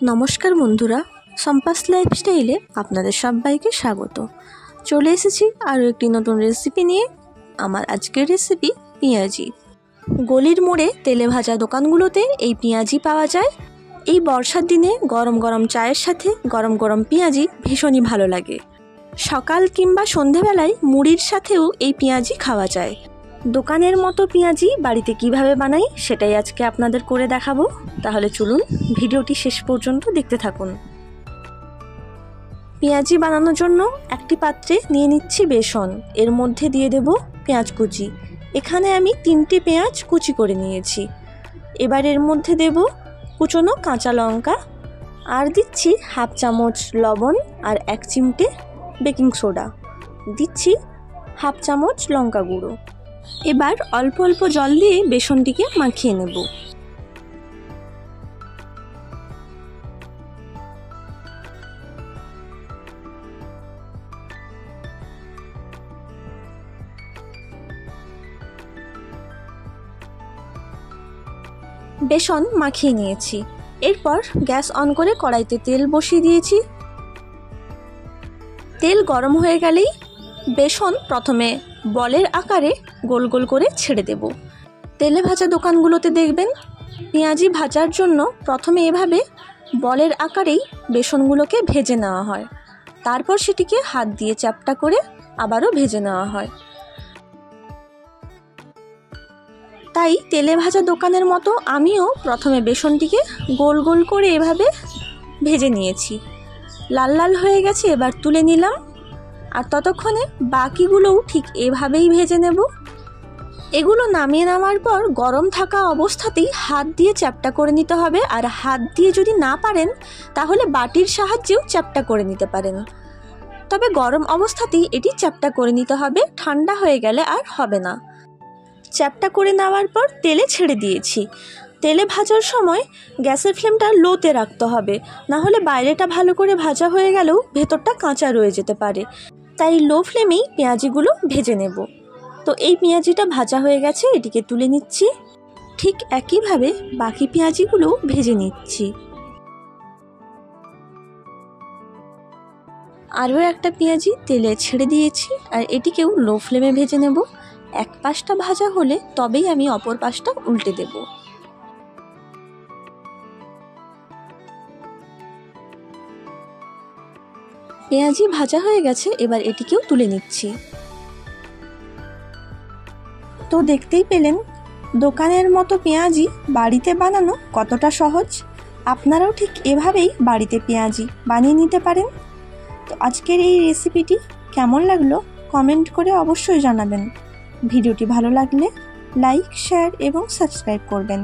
নমস্কার বন্ধুরা, সম্পাস লাইফস্টাইলে আপনাদের সবাইকে স্বাগত। চলে এসেছি আরও একটি নতুন রেসিপি নিয়ে। আমার আজকের রেসিপি পেঁয়াজি। গলির মোড়ে তেলে ভাজা দোকানগুলোতে এই পেঁয়াজি পাওয়া যায়। এই বর্ষার দিনে গরম গরম চায়ের সাথে গরম গরম পেঁয়াজি ভীষণই ভালো লাগে। সকাল কিংবা সন্ধেবেলায় মুড়ির সাথেও এই পেঁয়াজি খাওয়া যায়। দোকানের মতো পেঁয়াজি বাড়িতে কিভাবে বানাই সেটাই আজকে আপনাদের করে দেখাবো। তাহলে চলুন ভিডিওটি শেষ পর্যন্ত দেখতে থাকুন। পেঁয়াজি বানানোর জন্য একটি পাত্রে নিয়ে নিচ্ছি বেসন। এর মধ্যে দিয়ে দেব পেঁয়াজ কুচি। এখানে আমি 3টে পেঁয়াজ কুচি করে নিয়েছি। এবার এর মধ্যে দেব কুচনো কাঁচা লঙ্কা, আর দিচ্ছি হাফ চামচ লবণ আর 1 চিমটে বেকিং সোডা, দিচ্ছি হাফ চামচ লঙ্কা গুঁড়ো। এবার অল্প অল্প জল দিয়ে বেসনটিকে মাখিয়ে নেব। বেসন মাখিয়ে নিয়েছি। এরপর গ্যাস অন করে কড়াইতে তেল বসিয়ে দিয়েছি। তেল গরম হয়ে গেলেই বেসন প্রথমে বলের আকারে গোল গোল করে ছেড়ে দেব। তেলে ভাজা দোকানগুলোতে দেখবেন পেঁয়াজি ভাজার জন্য প্রথমে এভাবে বলের আকারেই বেসনগুলোকে ভেজে নেওয়া হয়, তারপর সেটিকে হাত দিয়ে চ্যাপ্টা করে আবারও ভেজে নেওয়া হয়। তাই তেলে ভাজা দোকানের মতো আমিও প্রথমে বেসনটিকে গোল গোল করে এভাবে ভেজে নিয়েছি। লাল লাল হয়ে গেছে, এবার তুলে নিলাম। আর ততক্ষণে বাকিগুলোও ঠিক এভাবেই ভেজে নেব। এগুলো নামিয়ে নেওয়ার পর গরম থাকা অবস্থাতেই হাত দিয়ে চ্যাপ্টা করে নিতে হবে। আর হাত দিয়ে যদি না পারেন তাহলে বাটির সাহায্যেও চ্যাপ্টা করে নিতে পারেন। তবে গরম অবস্থাতেই এটি চ্যাপ্টা করে নিতে হবে, ঠান্ডা হয়ে গেলে আর হবে না। চ্যাপ্টা করে নেওয়ার পর তেলে ছেড়ে দিয়েছি। তেলে ভাজার সময় গ্যাসের ফ্লেমটা লোতে রাখতে হবে, না হলে বাইরেটা ভালো করে ভাজা হয়ে গেলেও ভেতরটা কাঁচা রয়ে যেতে পারে। তাই লো ফ্লেমেই পেঁয়াজিগুলো ভেজে নেব। তো এই পেঁয়াজিটা ভাজা হয়ে গেছে, এটিকে তুলে নিচ্ছি। ঠিক একইভাবে বাকি পেঁয়াজিগুলো ভেজে নিচ্ছি। আরও একটা পেঁয়াজি তেলে ছেড়ে দিয়েছি, আর এটিকেও লো ফ্লেমে ভেজে নেব। এক পাশটা ভাজা হলে তবেই আমি অপর পাশটা উল্টে দেব। পেঁয়াজি ভাজা হয়ে গেছে, এবার এটিকেও তুলে নিচ্ছি। তো দেখতেই পেলেন দোকানের মতো পেঁয়াজি বাড়িতে বানানো কতটা সহজ। আপনারাও ঠিক এভাবেই বাড়িতে পেঁয়াজি বানিয়ে নিতে পারেন। তো আজকের এই রেসিপিটি কেমন লাগলো কমেন্ট করে অবশ্যই জানাবেন। ভিডিওটি ভালো লাগলে লাইক, শেয়ার এবং সাবস্ক্রাইব করবেন।